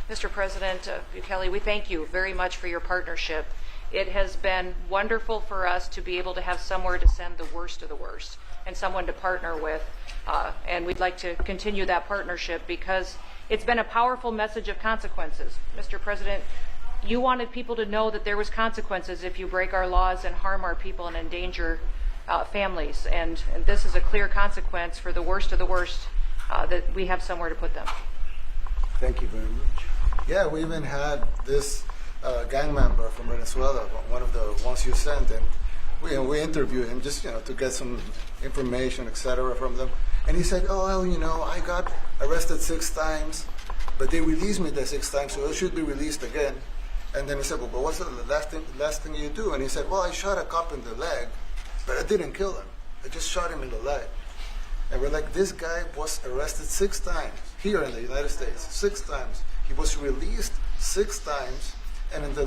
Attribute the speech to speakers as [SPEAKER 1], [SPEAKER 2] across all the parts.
[SPEAKER 1] Mr. President Bukele, we thank you very much for your partnership. It has been wonderful for us to be able to have somewhere to send the worst of the worst and someone to partner with. And we'd like to continue that partnership because it's been a powerful message of consequences. Mr. President, you wanted people to know that there was consequences if you break our laws and harm our people and endanger families. And this is a clear consequence for the worst of the worst, that we have somewhere to put them.
[SPEAKER 2] Thank you very much. Yeah, we even had this gang member from Venezuela, one of the ones you sent, and we interviewed him just to get some information, etc., from them. And he said, "Oh, well, I got arrested 6 times, but they released me the 6th time, so it should be released again." And then he said, "Well, but what's the last thing you do?" And he said, "Well, I shot a cop in the leg, but I didn't kill him. I just shot him in the leg." And we're like, this guy was arrested 6 times here in the United States, 6 times. He was released 6 times, and in the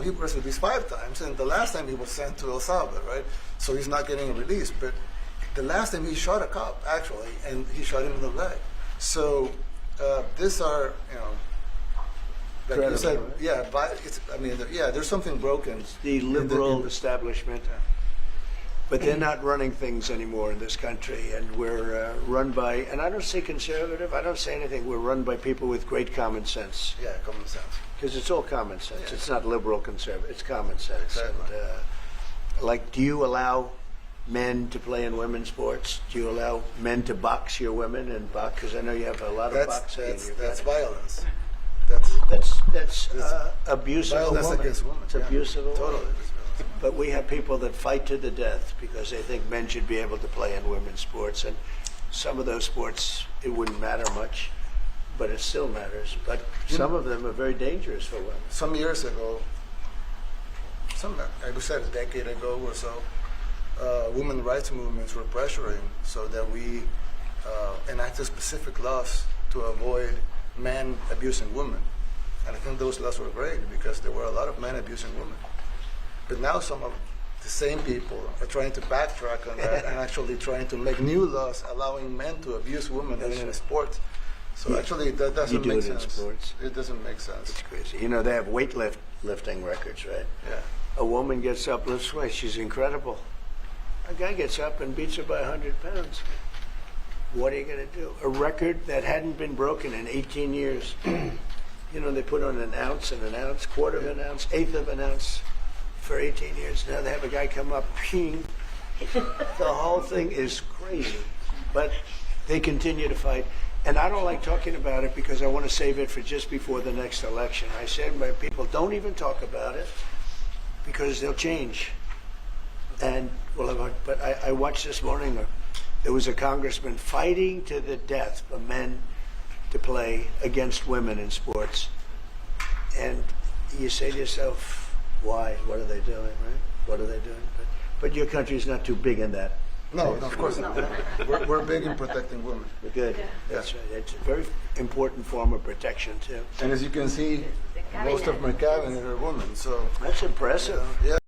[SPEAKER 2] he was released 5 times, and the last time he was sent to El Salvador, right? So he's not getting released. But the last time he shot a cop, actually, and he shot him in the leg. So these are, like you said, right? There's something broken.
[SPEAKER 3] It's the liberal establishment. But they're not running things anymore in this country, and we're run by, and I don't say conservative, I don't say anything, we're run by people with great common sense.
[SPEAKER 2] Yeah, common sense.
[SPEAKER 3] Because it's all common sense. Yeah. It's not liberal conservative, it's common sense.
[SPEAKER 2] Exactly.
[SPEAKER 3] And, do you allow men to play in women's sports? Do you allow men to box your women and box? Because I know you have a lot of boxing.
[SPEAKER 2] That's violence.
[SPEAKER 3] That's abuse of a woman.
[SPEAKER 2] Violence against women.
[SPEAKER 3] It's abuse of a woman.
[SPEAKER 2] Totally.
[SPEAKER 3] But we have people that fight to the death because they think men should be able to play in women's sports. And some of those sports, it wouldn't matter much, but it still matters. But some of them are very dangerous for women.
[SPEAKER 2] Some years ago, I would say a decade ago or so, women rights movements were pressuring so that we enacted specific laws to avoid men abusing women. And I think those laws were great because there were a lot of men abusing women. But now some of the same people are trying to backtrack on that and actually trying to make new laws allowing men to abuse women in sports. So actually that doesn't make sense.
[SPEAKER 3] In sports.
[SPEAKER 2] It doesn't make sense.
[SPEAKER 3] It's crazy. They have weightlifting records, right?
[SPEAKER 2] Yeah.
[SPEAKER 3] A woman gets up, lifts weights, she's incredible. A guy gets up and beats her by 100 pounds. What are you going to do? A record that hadn't been broken in 18 years. They put on an ounce and an ounce, quarter of an ounce, eighth of an ounce. For 18 years now, they have a guy come up, ping. The whole thing is crazy, but they continue to fight. And I don't like talking about it because I want to save it for just before the next election. I said to my people, don't even talk about it because they'll change. And but I watched this morning, there was a congressman fighting to the death for men to play against women in sports. And you say to yourself, why? What are they doing, right? What are they doing? But your country's not too big in that.
[SPEAKER 2] No, of course not. We're big in protecting women.
[SPEAKER 3] We're good. Yeah. That's right. It's a very important form of protection, too.
[SPEAKER 2] And as you can see, most of my cabinet are women, so...
[SPEAKER 3] That's impressive.
[SPEAKER 2] Yeah.